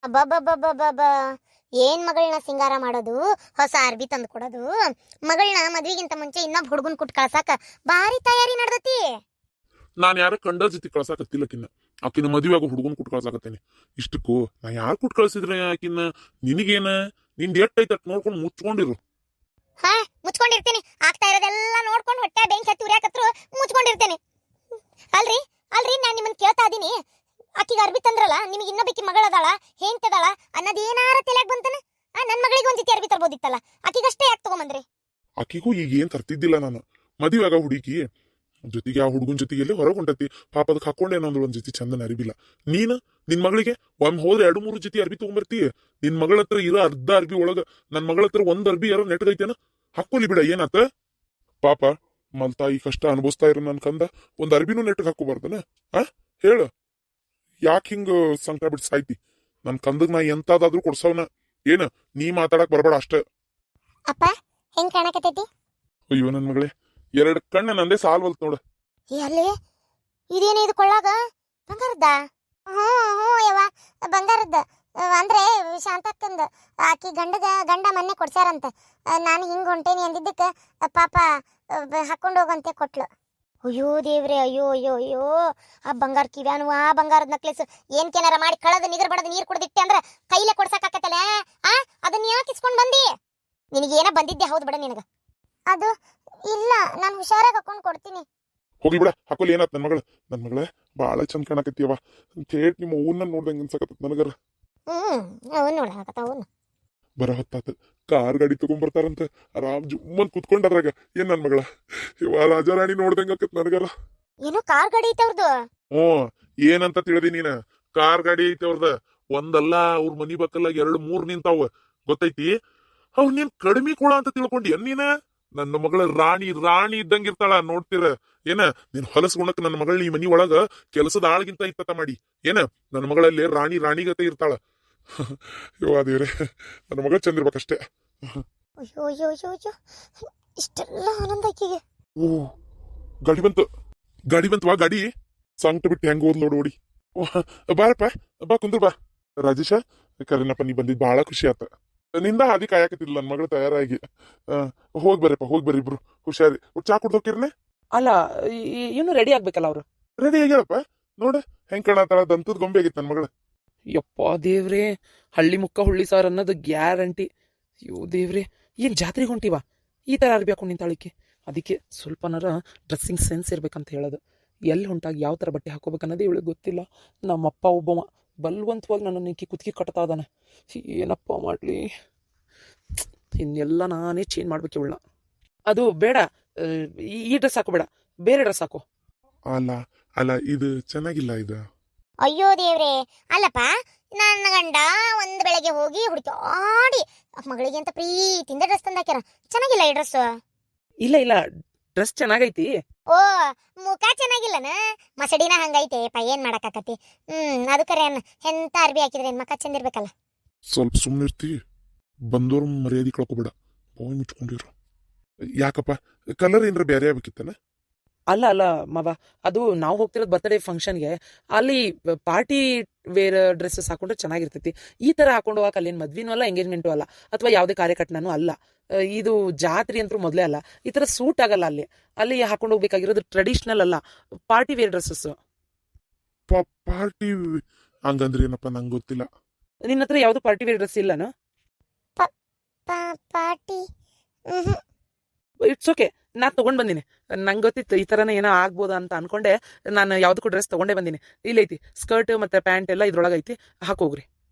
ಅಬ್ಬಬ್ಬಬ್ಬಬ್ಬಬ್ಬ ಏನ್ ಮಗಳನ್ನ ಸಿಂಗಾರ ಮಾಡೋದು, ಹೊಸ ಅರ್ಬಿ ತಂದು ಕೊಡೋದು, ಮಗಳನ್ನ ಮದ್ವಿಗಿಂತ ಮುಂಚೆ ಇನ್ನೊಬ್ಬ ಹುಡುಗನ್ ಕುಟ್ ಕಳ್ಸಾಕ ಭಾರಿ ತಯಾರಿ ನಡ್ದತಿ. ನಾನು ಯಾರ ಕಂಡ ಜೊತೆ ಕಳ್ಸಾಕತ್ತಿಲ್ಲಕಿನ್ನ ಆಕಿನ ಮದುವೆ ಆಗೋ ಹುಡುಗನ್ ಕುಟ್ ಕಳ್ಸಾಕತ್ತೇನೆ. ಇಷ್ಟಕ್ಕೂ ನಾ ಯಾರು ಕುಟ್ ಕಳ್ಸಿದ್ರೆ ಆಕಿನ್ನ ನಿನಗೇನ ನಿಂದ ಎಟ್ಟೈತ ನೋಡ್ಕೊಂಡು ಮುಚ್ಕೊಂಡಿರು. ಹಾ, ಮುಚ್ಕೊಂಡಿರ್ತೇನೆ. ಆಗ್ತಾ ಇರೋದೆಲ್ಲ ನೋಡ್ಕೊಂಡು ಹೊಟ್ಟೆ ಬೆಂಕಿ ಹತ್ತಿ ಉರಿಯಾಕತ್ರು ಮುಚ್ಕೊಂಡಿರ್ತೇನೆ. ಅಲ್ರಿ ಅಲ್ರಿ ನಾನ್ ನಿಮ್ಮನ್ನ ಕೇಳ್ತಾ ಇದೀನಿ, ಆಕಿಗೆ ಅರ್ಬಿ ತಂದ್ರಲ್ಲ, ನಿಮಗೆ ಇನ್ನೊಬ್ಬಕಿ ಮಗಳದಾಳ ಹೆಂಡ್ತದಾಳ ಅನ್ನೋದೇನಾರ ತಲೆಯಾಗ ಬಂತನ? ನನ್ ಮಗಳಿಗೆ ಒಂದ್ ಜೊತೆ ಅರ್ಬಿ ತರ್ಬೋದಿತ್ತಲ್ಲ, ಆಕಿಗಷ್ಟೇ ಯಾಕೆ ತಗೊಂಬಂದ್ರಿ? ಆಕಿಗೂ ಈಗ ಏನ್ ತರ್ತಿದ್ದಿಲ್ಲ ನಾನು. ಮದುವೆ ಆಗ ಹುಡುಗಿ ಜೊತೆಗೆ ಆ ಹುಡುಗನ ಜೊತೆಗೆಲ್ಲೇ ಹೊರಗೆ ಹೊಂಟತಿ. ಪಾಪ ಅದಕ್ಕೆ ಹಾಕೊಂಡೇನಂದ್ರು ಒಂದ್ ಜೊತೆ ಚಂದನ ಅರಿಬಿಲ್ಲ. ನೀನ್ ನಿನ್ ಮಗಳಿಗೆ ಒಮ್ಮೆ ಹೋದ್ರೆ 2-3 ಜೊತೆ ಅರ್ಬಿ ತಗೊಂಬರ್ತೀಯ. ನಿನ್ ಮಗಳ ಹತ್ರ ಇರೋ ಅರ್ಧ ಅರ್ಬಿ ಒಳಗ ನನ್ ಮಗಳ ಹತ್ರ ಒಂದ್ ಅರ್ಬಿ ಯಾರೋ ನೆಟ್ಗೈತೇನ, ಹಾಕೋಲಿ ಬಿಡ, ಏನಾತ ಪಾಪ. ಮಲ್ತಾಯಿ ಕಷ್ಟ ಅನುಭವಿಸ್ತಾ ಇರೋ ನನ್ ಕಂದ ಒಂದ್ ಅರ್ಬಿನೂ ನೆಟ್ಗೆ ಹಾಕೋಬಾರ್ದನ? ಹೇಳ, ಯಾಕೆ ಹಿಂಗ ಸಂಕಟ ಬಿಟ್ಟು ಸಾಯ್ತಿ? ನನ್ ಕಂದಗ್ ನಾ ಎಂತಾದ್ರೂ ಕೊಡ್ಸವನ ಏನ? ನೀ ಮಾತಾಡಕ್ ಬರಬೇಡ ಅಷ್ಟ. ಅಪ್ಪ ಹೆಂಗ್ ಕಾಣಕತ್ತೈತಿ? ಅಯ್ಯೋ ನನ್ ಮಗಳೇ, 2 ಕಣ್ಣ ನಂದೇ ಸಾಲ್ವಲ್ತ್ ನೋಡ. ಅಲ್ಲಿ ಇದೇನು ಇದು ಕೊಳ್ಳಾಗ ಬಂಗಾರದ್ದ? ಹ್ಞೂ ಯವ್ವ, ಬಂಗಾರದ್ದ. ಅಂದ್ರೆ ಶಾಂತಕ್ಕಂದ ಆಕಿ ಗಂಡ ಮೊನ್ನೆ ಕೊಡ್ಸ್ಯಾರಂತ. ನಾನು ಹಿಂಗ್ ಹೊಂಟೇನಿ ಅಂದಿದ್ದಕ್ಕೆ ಪಾಪ ಹಾಕೊಂಡು ಹೋಗಂತೆ ಕೊಟ್ಲು. ಅಯ್ಯೋ ದೇವ್ರೆ, ಅಯ್ಯೋ ಅಯ್ಯೋ ಅಯ್ಯೋ, ಆ ಬಂಗಾರ ಕಿವ್ಯಾನು, ಆ ಬಂಗಾರದ ನಕ್ಲೆಸ್ ಏನ್ ಕೇನಾರ ಮಾಡಿ ಕಳದ ನಿಗರ್ ಬಡದ ನೀರ್ ಕುಡ್ದಿಟ್ಟೆ ಅಂದ್ರ ಕೈಲೇ ಕೊಡ್ಸಕ್ಕಾಕತ್ತಲ್ಲ. ಅದನ್ನ ಯಾಕೆ ಇಸ್ಕೊಂಡ್ ಬಂದಿ? ನಿನಗೇನ ಬಂದಿದ್ದೆ ಹೌದು ಬಿಡ. ನಿನಗ ಅದು ಇಲ್ಲ, ನಾನು ಹುಷಾರಾಗಿ ಹಾಕೊಂಡ್ ಕೊಡ್ತೀನಿ. ಹೋಗ್ಲಿ ಬಿಡ, ಹಾಕೋಲಿ. ಏನಾತ್ ನನ್ ಮಗಳ ಬಾಳ ಚಂದ ಕಾಣಕತ್ತೀಯವ. ಥೇಟ್ ನಿಮ್ಮ ಊನ್ನ ನೋಡ್ದಂಗ ಅನ್ಸಕತ್ತ ನನಗರ. ಅವನ್ ನೋಡಕತ್ತ ಅವನ್ ಬರ ಹೊತ್ತಾತ. ಕಾರ್ ಗಾಡಿ ತಗೊಂಡ್ಬರ್ತಾರಂತ ಆರಾಮ್ ಜುಮ್ಮನ್ ಕುತ್ಕೊಂಡದ್ರಾಗ. ಏನ್ ನನ್ ಮಗಳ ಇವ ರಾಜಾರಾಣಿ ನೋಡ್ದಂಗ ಆಕತ್ ನನಗರ. ಏನೋ ಕಾರ್ ಗಾಡಿ ಐತೆ ಅವ್ರದ್ದು. ಏನಂತ ತಿಳಿದಿ ನೀನ? ಕಾರ್ ಗಾಡಿ ಐತೆ ಅವ್ರದ. ಒಂದಲ್ಲ, ಅವ್ರ ಮನಿ ಬಕ್ಕಲ್ಲ 2-3 ನಿಂತಾವ, ಗೊತ್ತೈತಿ? ಅವ್ರ ನೀನ್ ಕಡಿಮೆ ಕೊಳ ಅಂತ ತಿಳ್ಕೊಂಡಿ ನೀನ? ನನ್ನ ಮಗಳ ರಾಣಿ ಇದ್ದಂಗಿರ್ತಾಳ, ನೋಡ್ತೀರ ಏನ? ನೀನ್ ಹೊಲಸ್ಗುಣಕ್ ನನ್ನ ಮಗಳ ಈ ಮನಿ ಒಳಗ ಕೆಲಸದ ಆಳ್ಗಿಂತ ಇತ್ತತ ಮಾಡಿ ಏನ? ನನ್ನ ಮಗಳಲ್ಲಿ ರಾಣಿಗತೆ ಇರ್ತಾಳ. ದೇವ್ರೆ, ನನ್ನ ಮಗಳ ಚಂದಿರ್ಬೇಕಷ್ಟೇ. ಅಯ್ಯೋ ಅಯ್ಯೋ ಅಯ್ಯೋ ಅಯ್ಯೋ, ಇಷ್ಟೆಲ್ಲ ಆನಂದ ಆಕಿಗೆ. ಗಾಡಿ ಬಂತವಾ ಗಾಡಿ. ಸಂಕಟ ಬಿಟ್ಟು ಹೆಂಗ ಹೋದ್ ನೋಡು ಓಡಿ. ಬಾರಪ್ಪ, ಬಾ ಕುಂದ್ರ ಬಾ. ರಾಜೇಶ, ಕರೆನಪ್ಪ, ನೀ ಬಂದಿದ್ ಬಹಳ ಖುಷಿ ಆತ. ನಿಂದ ಹಾದಿ ಕಾಯಕತ್ತಿಲ್ಲ ನನ್ನ ಮಗಳು ತಯಾರಾಗಿ. ಹೋಗಿ ಬರ್ರಿ ಇಬ್ರು. ಹುಷಾರಿ. ಚಾ ಕುಡ್ದೋಕಿರ್ನೆ? ಅಲ್ಲ, ಇನ್ನು ರೆಡಿ ಆಗ್ಬೇಕಲ್ಲ ಅವ್ರು. ರೆಡಿ ಆಗ್ಯಾರಪ್ಪ. ನೋಡ ಹೆಂಗ್ ಕಾಣತಾಳ, ದಂತದ ಗೊಂಬೆ ಆಗಿತ್ತು ನನ್ನ ಮಗಳ. ಯಪ್ಪ ದೇವ್ರೆ, ಹಳ್ಳಿ ಮುಕ್ಕ ಹುಳ್ಳಿ ಸಾರ್ ಅನ್ನೋದು ಗ್ಯಾರಂಟಿ. ಅಯ್ಯೋ ದೇವ್ರೆ, ಏನ್ ಜಾತ್ರೆಗೆ ಹೊಂಟಿವ? ಈ ತರ ಅರ್ಬಿ ಹಾಕೊಂಡು ನಿಂತಾಳಿಕೆ. ಅದಕ್ಕೆ ಸ್ವಲ್ಪನಾರ ಡ್ರೆಸ್ಸಿಂಗ್ ಸೆನ್ಸ್ ಇರ್ಬೇಕಂತ ಹೇಳೋದು. ಎಲ್ಲಿ ಹೊಂಟಾಗಿ ಯಾವ ಥರ ಬಟ್ಟೆ ಹಾಕೋಬೇಕನ್ನೋದೇ ಇವಳಿಗೆ ಗೊತ್ತಿಲ್ಲ. ನಮ್ಮಪ್ಪ ಒಬ್ಬವ ಬಲ್ವಂತವಾಗಿ ನನ್ನ ಕುತ್ತಿಗೆ ಕಟ್ತಾ ಇದ್ದಾನೆ. ಏನಪ್ಪ ಮಾಡಲಿ? ಇನ್ನೆಲ್ಲ ನಾನೇ ಚೇಂಜ್ ಮಾಡ್ಬೇಕು ಇವಳನ್ನ. ಅದು ಬೇಡ, ಈ ಡ್ರೆಸ್ ಹಾಕೋಬೇಡ, ಬೇರೆ ಡ್ರೆಸ್ ಹಾಕೋ. ಅಲ್ಲ ಇದು ಚೆನ್ನಾಗಿಲ್ಲ ಇದು. ಅಯ್ಯೋ ದೇವ್ರೆ, ಅಲ್ಲಪ್ಪ, ನನ್ನ ಗಂಡ ಒಂದ್ ಬೆಳಗ್ಗೆ ಹೋಗಿ ಹುಡುಕಾಡಿ ಮಗಳಿಗೆ ಅಂತ ಪ್ರೀತಿಯಿಂದ ಡ್ರೆಸ್ ತಂದಾಕ್ಯಾರ. ಚೆನ್ನಾಗಿಲ್ಲ ಈ ಡ್ರೆಸ್. ಇಲ್ಲ, ಡ್ರೆಸ್ ಚೆನ್ನಾಗೈತಿ. ಓ, ಮುಖ ಚೆನ್ನಾಗಿಲ್ಲನ? ಮಸಡಿನ ಹಂಗೈತೆ ಪ, ಏನ್ ಮಾಡಕ್ಕಾಕತಿ? ಅದು ಕರೆ ಅನ್ನ. ಎಂತ ಅರ್ಬಿ ಹಾಕಿದ್ರೆ ಮಕ್ಕ ಚಂದಿರ್ಬೇಕಲ್ಲ. ಸ್ವಲ್ಪ ಸುಮ್ಮನಿರ್ತಿ. ಬಂದೋರ್ ಮರ್ಯಾದೆ ಕಳ್ಕೊಬೇಡ, ಬಾಯ್ ಮುಚ್ಕೊಂಡಿರು. ಯಾಕಪ್ಪ, ಕಲರ್ ಏನ್ರ ಬೇರೆ ಆಗ್ಬೇಕಿತ್ತನ? ಅಲ್ಲ ಮಾವ, ಅದು ನಾವು ಹೋಗ್ತಿರೋದು ಬರ್ತ್ಡೇ ಫಂಕ್ಷನ್ಗೆ. ಅಲ್ಲಿ ಪಾರ್ಟಿ ವೇರ್ ಡ್ರೆಸ್ಸಸ್ ಹಾಕೊಂಡ್ರೆ ಚೆನ್ನಾಗಿರ್ತೈತಿ. ಈ ತರ ಹಾಕೊಂಡು ಹೋಗಕ್ಕೆ ಅಲ್ಲೇನು ಮದ್ವಿನೂ ಅಲ್ಲ, ಎಂಗೇಜ್ಮೆಂಟು ಅಲ್ಲ, ಅಥವಾ ಯಾವುದೇ ಕಾರ್ಯಕರ್ತನೂ ಅಲ್ಲ. ಇದು ಜಾತ್ರೆ ಅಂತೂ ಮೊದಲೇ ಅಲ್ಲ. ಈ ತರ ಸೂಟ್ ಆಗಲ್ಲ. ಅಲ್ಲಿ ಹಾಕೊಂಡು ಹೋಗ್ಬೇಕಾಗಿರೋದು ಟ್ರೆಡಿಷನಲ್ ಅಲ್ಲ, ಪಾರ್ಟಿ ವೇರ್ ಡ್ರೆಸ್ಸಸ್. ಪಾರ್ಟಿ ಹಂಗಂದ್ರೆ ಏನಪ್ಪ, ನಂಗೆ ಗೊತ್ತಿಲ್ಲ. ನಿನ್ನ ಹತ್ರ ಯಾವ್ದು ಪಾರ್ಟಿ ವೇರ್ ಡ್ರೆಸ್ ಇಲ್ಲನ? ಪಾರ್ಟಿ ಇಟ್ಸ್ ಓಕೆ, ನಾ ತಗೊಂಡ್ ಬಂದಿನಿ. ನಂಗೆ ಗೊತ್ತಿತ್ತು ಈ ಥರನೇ ಏನೋ ಆಗ್ಬೋದಾ ಅಂತ ಅನ್ಕೊಂಡೆ ನಾನು ಯಾವುದಕ್ಕೂ ಡ್ರೆಸ್ ತಗೊಂಡೇ ಬಂದಿನಿ. ಇಲ್ಲೈತಿ ಸ್ಕರ್ಟ್ ಮತ್ತೆ ಪ್ಯಾಂಟ್ ಎಲ್ಲ ಇದ್ರೊಳಗೈತಿ, ಹಾಕೋಗ್ರಿ.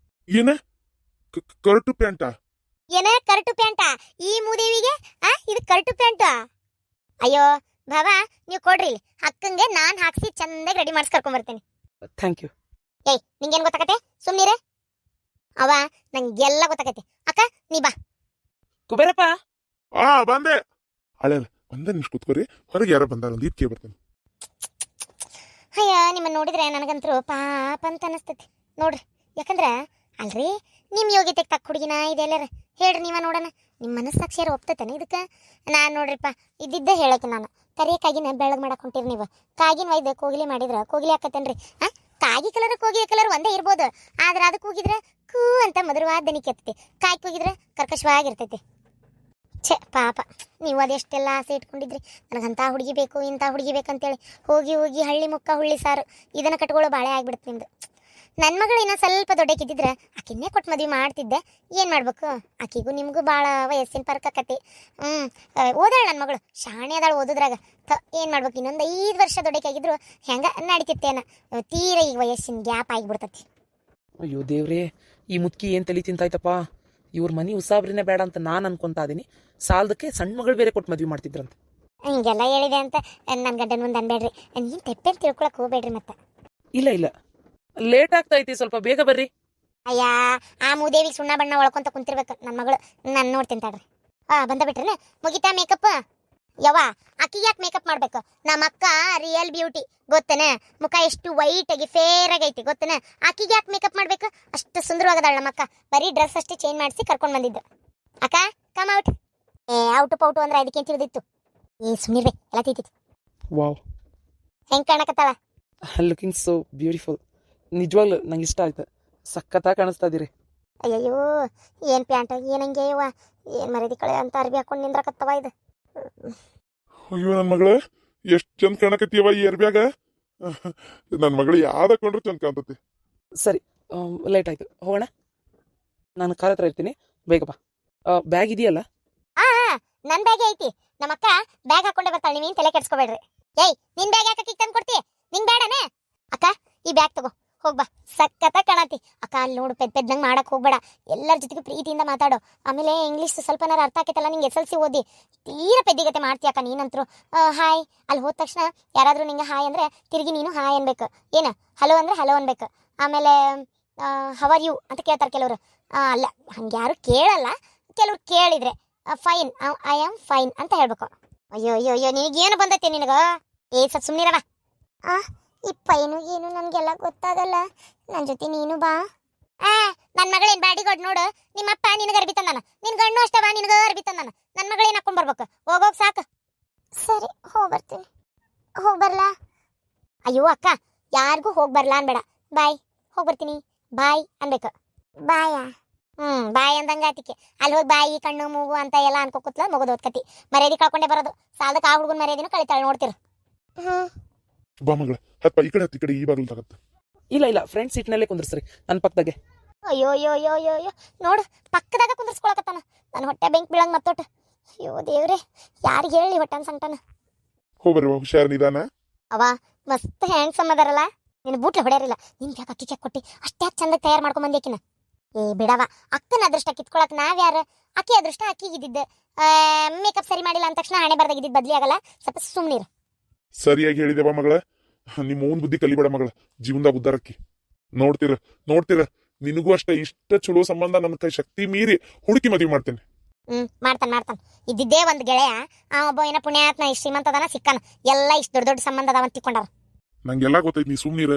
ಏನ ಕರ್ಟು ಪ್ಯಾಂಟಾ? ಏನ ಕರ್ಟು ಪ್ಯಾಂಟಾ? ಈ ಮೂದೇವಿಗೆ ಇದು ಕರ್ಟು ಪ್ಯಾಂಟು? ಅಯ್ಯೋ ಬಾಬಾ, ನೀವು ಕೊಡ್ರಿ, ಅಕ್ಕಂಗೆ ನಾನ್ ಹಾಕ್ಸಿ ಚಂದಾಗಿ ರೆಡಿ ಮಾಡಿಸಿ ಕರ್ಕೊಂಡ್ ಬರ್ತೇನೆ. Thank you. ಏಯ್, ನಿಂಗೇನ್ ಗೊತ್ತಾಕತೆ? ಸುಮ್ನಿರೆ ಅವ, ನಂಗೆಲ್ಲ ಗೊತ್ತಾಕತೆ. ಅಕ್ಕ ನೀ ಬಾ. ಕುಬೇರಪ್ಪ, ಬಂದೆ. ಹಳೆ ಒಂದೇ ನಿಮಿಷ ಕೂತ್ಕೋರಿ, ಹೊರಗೆ ಯಾರೋ ಬಂದಾರ, ಒಂದು ಇದಕ್ಕೆ ಬರ್ತೇನೆ. ಅಯ್ಯ, ನಿಮ್ಮನ್ನ ನೋಡಿದ್ರೆ ನನಗಂತರೂ ಪಾಪ ಅಂತ ಅನಿಸ್ತೈತಿ ನೋಡ್ರಿ. ಯಾಕಂದ್ರ ಅಲ್ರಿ, ನಿಮ್ ಯೋಗ್ಯತೆಗೆ ತಕ್ಕ ಹುಡುಗಿನ ಇದೆಲ್ಲರ ಹೇಳ್ರಿ, ನೀವ ನೋಡೋಣ. ನಿಮ್ಮ ಮನಸ್ಸಾಕ್ಷಿಯಾರ ಒಪ್ತತೇನೆ ಇದಕ್ಕೆ? ನಾನು ನೋಡ್ರಿಪ್ಪ, ಇದ್ದಿದ್ದೇ ಹೇಳಕ್ಕೆ ನಾನು ಕರಿಯ ಕಾಗಿನ ಬೆಳಗ್ ಮಾಡಕ್ ಹೊಂಟಿರಿ ನೀವು. ಕಾಗಿನ ಒಯ್ದು ಕೋಗಿಲೆ ಮಾಡಿದ್ರ ಕೋಗಿಲೆ ಹಾಕತ್ತೇನ್ರಿ? ಕಾಗಿ ಕಲರ್ ಕೂಗಿದ ಕಲರ್ ಒಂದೇ ಇರ್ಬೋದು, ಆದ್ರೆ ಅದಕ್ಕೆ ಕೂಗಿದ್ರೆ ಕೂ ಅಂತ ಮಧುರವಾದ ದನಿ ಕೆತ್ತೈತಿ, ಕಾಯಿ ಕೂಗಿದ್ರೆ ಕರ್ಕಶವಾಗಿರ್ತೈತಿ. ಛೆ ಪಾಪ, ನೀವು ಅದೆಷ್ಟೆಲ್ಲ ಆಸೆ ಇಟ್ಕೊಂಡಿದ್ರಿ ನನಗಂಥ ಹುಡುಗಿ ಬೇಕು ಇಂಥ ಹುಡುಗಿ ಬೇಕಂತೇಳಿ. ಹೋಗಿ ಹೋಗಿ ಹಳ್ಳಿ ಮುಕ್ಕ ಹುಳ್ಳಿ ಸಾರು ಇದನ್ನು ಕಟ್ಕೊಳ್ಳೋ ಬಾಳೆ ಆಗ್ಬಿಡುತ್ತೆ ನಿಮ್ದು. ನನ್ನ ಮಗಳು ಇನ್ನೂ ಸ್ವಲ್ಪ ದೊಡ್ಡಕ್ಕಿದ್ದಿದ್ರೆ ಆಕಿನ್ನೇ ಕೊಟ್ಟು ಮದುವೆ ಮಾಡ್ತಿದ್ದೆ. ಏನು ಮಾಡ್ಬೇಕು, ಆಕಿಗೂ ನಿಮಗೂ ಭಾಳ ವಯಸ್ಸಿನ ಪರ್ಕ ಕತಿ. ಓದಾಳ ನನ್ನ ಮಗಳು, ಶಾಣೆ ಅದಾಳು ಓದೋದ್ರಾಗ. ಏನು ಮಾಡ್ಬೇಕು, ಇನ್ನೊಂದು 5 ವರ್ಷ ದೊಡ್ಡಕ್ಕಾಗಿದ್ರು ಹೆಂಗೆ ನಡೀತಿತ್ತೇನ. ತೀರ ಈಗ ವಯಸ್ಸಿನ ಗ್ಯಾಪ್ ಆಗಿಬಿಡ್ತತಿ. ಅಯ್ಯೋ ದೇವ್ರೇ, ಈ ಮುದುಕಿ ಏನು ತಲೆ ತಿಂತಾಯ್ತಪ್ಪ. ಇವ್ರ ಮನೆ ಉಸಾಬ್ರಿನೇ ಬೇಡ ಅಂತ ನಾನು ಅನ್ಕೊಂತಾ ಇದೀನಿ, ಸಾಲದಕ್ಕೆ ಸಣ್ಣ ಮಗಳು ಬೇರೆ ಕೊಟ್ಟು ಮದುವೆ ಮಾಡ್ತಿದ್ರಂತೆ. ಹಿಂಗೆಲ್ಲ ಹೇಳಿದೆ ಅಂತ ನನ್ನ ಗಂಡನ ಮುಂದೆ ಅನ್ಬೇಡ್ರಿ, ನೀನು ತೆಪ್ಪೇನು ತಿಳ್ಕೊಳಕ್ಕೆ ಹೋಗ್ಬೇಡ್ರಿ ಮತ್ತೆ. ಇಲ್ಲ ಇಲ್ಲ, ಲೇಟ್ ಆಗ್ತಾ ಐತಿ, ಸ್ವಲ್ಪ ಬೇಗ ಬರ್ರಿ. ಅಯ್ಯ, ಆ ಮೂದೇವಿಗೆ ಸುಣ್ಣ ಬಣ್ಣ ಒಳ್ಕೊಂತ ಕುಂತಿರ್ಬೇಕು ನನ್ನ ಮಗಳು. ನಾನು ನೋಡ್ತೀನಿ ತಡ್ರಿ. ಬಂದ ಬಿಟ್ರೇನೆ, ಮುಗಿತಾ ಮೇಕಪ್? ಯವ್ವ, ಆಕಿಗೆ ಯಾಕೆ ಮೇಕಪ್ ಮಾಡ್ಬೇಕು? ನಮ್ಮ ಅಕ್ಕ ರಿಯಲ್ ಬ್ಯೂಟಿ ಗೊತ್ತೇನೆ, ಮುಖ ಎಷ್ಟು ವೈಟ್ ಆಗಿ ಫೇರ್ ಆಗೈತಿ ಗೊತ್ತೇನೆ. ಆಕಿಗೆ ಯಾಕೆ ಮೇಕಪ್ ಮಾಡ್ಬೇಕು? ಅಷ್ಟು ಸುಂದರವಾಗದಾಳ ನಮ್ಮ ಅಕ್ಕ. ಬರೀ ಡ್ರೆಸ್ ಅಷ್ಟೇ ಚೇಂಜ್ ಮಾಡಿಸಿ ಕರ್ಕೊಂಡು ಬಂದಿದ್ದು. ಅಕ್ಕ ಕಮ್ ಔಟ್. ಔಟು ಪೌಟು ಅಂದ್ರೆ ಅದಕ್ಕೇನು ತಿಳಿದಿತ್ತು? ಸುಮ್ಮನಿರ್ಬೇಕು, ಎಲ್ಲ ತಿಂತಿತ್ತು. ವಾವ್, ಹೆಂಗೆ ಕಾಣಕತ್ತಾಳ? Looking so beautiful. ನಿಜವಾಗ್ಲು ನಂಗೆ ಇಷ್ಟ ಆಯ್ತು, ಸಖತ್ತಾಗಿ ಕಾಣಿಸ್ತಾ ಇದೀರಿ. ಅಯ್ಯಯ್ಯೋ, ಏನು ಪ್ಯಾಂಟ್ ಏನಂಗೆ ಯವ್ವ, ಏನು ಮರ್ಯಾದೆ ಕಳೆ ಅಂತ ಅರ್ಬಿ ಹಾಕೊಂಡು ನಿಂದ್ರಕತ್ತವ ಇದು. ಅಯ್ಯೋ ನನ್ನ ಮಗಳ ಎಷ್ಟ್ ಚಂದ ಕಾಣಕತ್ತೀವ ಈ ಅರ್ಬ್ಯಾಗ. ನನ್ನ ಮಗಳು ಯಾವ್ದ ಕೊಂಡ್ರು ಚಂದ ಕಾಣ್ತತಿ. ಸರಿ, ಲೇಟ್ ಆಯ್ತು, ಹೋಗೋಣ. ನಾನು ಕಾರ್ ಹತ್ರ ಇರ್ತೀನಿ, ಬೇಗ ಬಾ. ಬ್ಯಾಗ್ ಇದೆಯಲ್ಲ? ನನ್ನ ಬ್ಯಾಗ್ ಐತಿ, ನಮ್ಮ ಅಕ್ಕ ಬ್ಯಾಗ್ ಹಾಕೊಂಡೆ ಬರ್ತಾಳೆ, ನೀವೇನು ತಲೆ ಕೆಡ್ಸ್ಕೊಬೇಡ್ರಿ. ಏಯ್, ನಿನ್ ಬ್ಯಾಗ್ ಯಾಕೆ ತಂದು ಕೊಡ್ತಿ? ನಿಂಗೆ ಬೇಡನೇ? ಅಕ್ಕ ಈ ಬ್ಯಾಗ್ ತಗೋ, ಹೋಗ್ಬಾ, ಸಖತ್ತ ಕಾಣತಿ. ಅಕ್ಕ ಅಲ್ಲಿ ನೋಡು, ಪೆದ್ದಂಗೆ ಮಾಡಕ್ಕೆ ಹೋಗ್ಬೇಡ, ಎಲ್ಲರ ಜೊತೆಗೂ ಪ್ರೀತಿಯಿಂದ ಮಾತಾಡು. ಆಮೇಲೆ ಇಂಗ್ಲೀಷ್ ಸ್ವಲ್ಪನಾರು ಅರ್ಥ ಆಕೈತಲ್ಲ, ನಿಂಗೆ SLC ಓದಿ ತೀರ ಪೆದ್ದಿಗತೆ ಮಾಡ್ತೀಯ ಅಕ್ಕ ನೀನಂತರು. ಹಾಯ್ ಅಲ್ಲಿ ಹೋದ ತಕ್ಷಣ ಯಾರಾದರೂ ನಿಂಗೆ ಹಾಯ್ ಅಂದರೆ ತಿರುಗಿ ನೀನು ಹಾಯ್ ಅನ್ಬೇಕು. ಏನು ಹಲೋ ಅಂದರೆ ಹಲೋ ಅನ್ಬೇಕು. ಆಮೇಲೆ ಹೌ ಆರ್ ಯು ಅಂತ ಕೇಳ್ತಾರೆ ಕೆಲವರು. ಅಲ್ಲ, ಹಂಗೆ ಯಾರು ಕೇಳಲ್ಲ, ಕೆಲವ್ರು ಕೇಳಿದ್ರೆ ಫೈನ್, ಐ ಆಮ್ ಫೈನ್ ಅಂತ ಹೇಳ್ಬೇಕು. ಅಯ್ಯೋ ಅಯ್ಯೋ ಅಯ್ಯೋ, ನಿನಗೇನು ಬಂದೈತೆ ನಿನಗ? ಸ್ವಲ್ಪ ಸುಮ್ಮನಿರವ. ಈ ಪೈನು ಏನು ನನಗೆಲ್ಲ ಗೊತ್ತಾಗಲ್ಲ, ನನ್ನ ಜೊತೆ ನೀನು ಬಾ. ನನ್ನ ಮಗಳೇನು ಬಾಡಿಗೋಡ್ ನೋಡು, ನಿಮ್ಮಪ್ಪ ನಿನಗೆ ಅರ್ಬಿ ತಂದಾನ, ನಿನ್ ಗಣ್ಣು ಅಷ್ಟವ ನಿನಗ ಅರ್ಬಿ ತಂದಾನ. ನನ್ನ ಮಗಳೇನು ಹಾಕೊಂಡ್ ಬರ್ಬೇಕು, ಹೋಗೋಗ್ ಸಾಕು. ಸರಿ, ಹೋಗ್ಬರ್ತೀನಿ. ಹೋಗ್ಬರ್ಲಾ? ಅಯ್ಯೋ ಅಕ್ಕ, ಯಾರಿಗೂ ಹೋಗ್ಬರ್ಲಾ ಅನ್ಬೇಡ, ಬಾಯ್, ಹೋಗ್ಬರ್ತೀನಿ ಬಾಯ್ ಅನ್ಬೇಕು. ಬಾಯಾ? ಬಾಯ್ ಅಂದಂಗ ಆತಿಕೆ. ಅಲ್ಲಿ ಹೋಗಿ ಬಾಯಿ ಕಣ್ಣು ಮೂಗು ಅಂತ ಎಲ್ಲ ಅನ್ಕೋಕುತ್ಲ ಮುಗಿದು ಓದ್ಕತಿ. ಮರ್ಯಾದೆ ಕಳ್ಕೊಂಡೆ ಬರೋದು, ಸಾಲದಕ್ಕೆ ಆ ಹುಡುಗನ ಮರ್ಯಾದಿನೂ ಕಳಿತಾಳೆ ನೋಡ್ತಿರು. ಬಾ ಮಗಳ, ಹತ್ತ ಈ ಕಡೆ ಹತ್ತಿ ಕಡೆ ಈ ಬಾಗಿಲು ತಗತ್ತ. ಇಲ್ಲ ಇಲ್ಲ, ಫ್ರಂಟ್ ಸೀಟ್ನಲ್ಲೇ ಕುಂದ್ರಸ್ರಿ, ನನ್ನ ಪಕ್ಕದಾಗೆ. ಅಯ್ಯೋ ಅಯ್ಯೋ ಅಯ್ಯೋ ಅಯ್ಯೋ ಅಯ್ಯೋ, ನೋಡು ಪಕ್ಕದಾಗ ಕುಂದರ್ಸ್ಕೊಳಕತ್ತಾನ. ನನ್ನ ಹೊಟ್ಟೆ ಬೆಂಕಿ ಬೀಳಂಗ್ ಮತ್ತೊಟ್ಟು. ಅಯ್ಯೋ ದೇವ್ರೆ, ಯಾರಿಗೆ ಹೇಳಿ ಹೊಟ್ಟೆ ಸಂಕಟನ. ಹೋಗ್ಬರ್ರಿ, ಹುಷಾರ್ ನಿಧಾನ. ಅವ ಮಸ್ತ್ ಹ್ಯಾಂಡ್ಸಮ್ ಅದಾರಲ್ಲ, ನಿನ್ನ ಬೂಟ್ಲೆ ಹೊಡೆಯರಿಲ್ಲ. ನಿನ್ಗೆ ಯಾಕೆ ಅಕ್ಕಿ ಕ್ಯಾಕ್ ಕೊಟ್ಟಿ ಅಷ್ಟೇ ಚಂದ ತಯಾರು ಮಾಡ್ಕೊಂಡ್ ಬಂದೇಕಿನ. ಬಿಡವ, ಅಕ್ಕನ ಅದೃಷ್ಟ ಕಿತ್ಕೊಳಕ್ ನಾವ್ಯಾರು? ಅಕ್ಕಿ ಅದೃಷ್ಟ ಅಕ್ಕಿಗಿದ್ದಿದ್ದು. ಮೇಕಪ್ ಸರಿ ಮಾಡಿಲ್ಲ ಅಂದ ತಕ್ಷಣ ಹಣೆ ಬರ್ದಾಗಿದ್ದಿದ್ದು ಬದ್ಲಿ ಆಗಲ್ಲ, ಸ್ವಲ್ಪ ಸುಮ್ನಿರು. ಸರಿಯಾಗಿ ಹೇಳಿದೆವ ಮಗಳ, ನಿಮ್ಮ ಓನ್ ಬುದ್ಧಿ ಕಲಿಬೇಡ ಮಗಳ, ಜೀವನದಾಗ ಉದ್ದಾರಕ್ಕಿ. ನೋಡ್ತೀರ ನಿನಗೂ ಅಷ್ಟ ಇಷ್ಟ ಚಲೋ ಸಂಬಂಧ ನನ್ನ ಕೈ ಶಕ್ತಿ ಮೀರಿ ಹುಡುಕಿ ಮದುವೆ ಮಾಡ್ತೇನೆ. ಮಾಡ್ತಾನ. ಇದ್ದಿದ್ದೇ ಒಂದ್ ಗೆಳೆಯ, ಒಬ್ಬ ಏನ ಪುಣ್ಯಾತ್ಮ ಇಷ್ಟ ಶ್ರೀಮಂತ ಅದಾನ ಸಿಕ್ಕಾನ, ಎಲ್ಲ ಇಷ್ಟ ದೊಡ್ಡ ಸಂಬಂಧ ಅದಾವಂತ ತಿಳ್ಕೊಂಡಾರ. ನಂಗೆಲ್ಲ ಗೊತ್ತೈತಿ, ನೀ ಸುಮ್ನಿರ.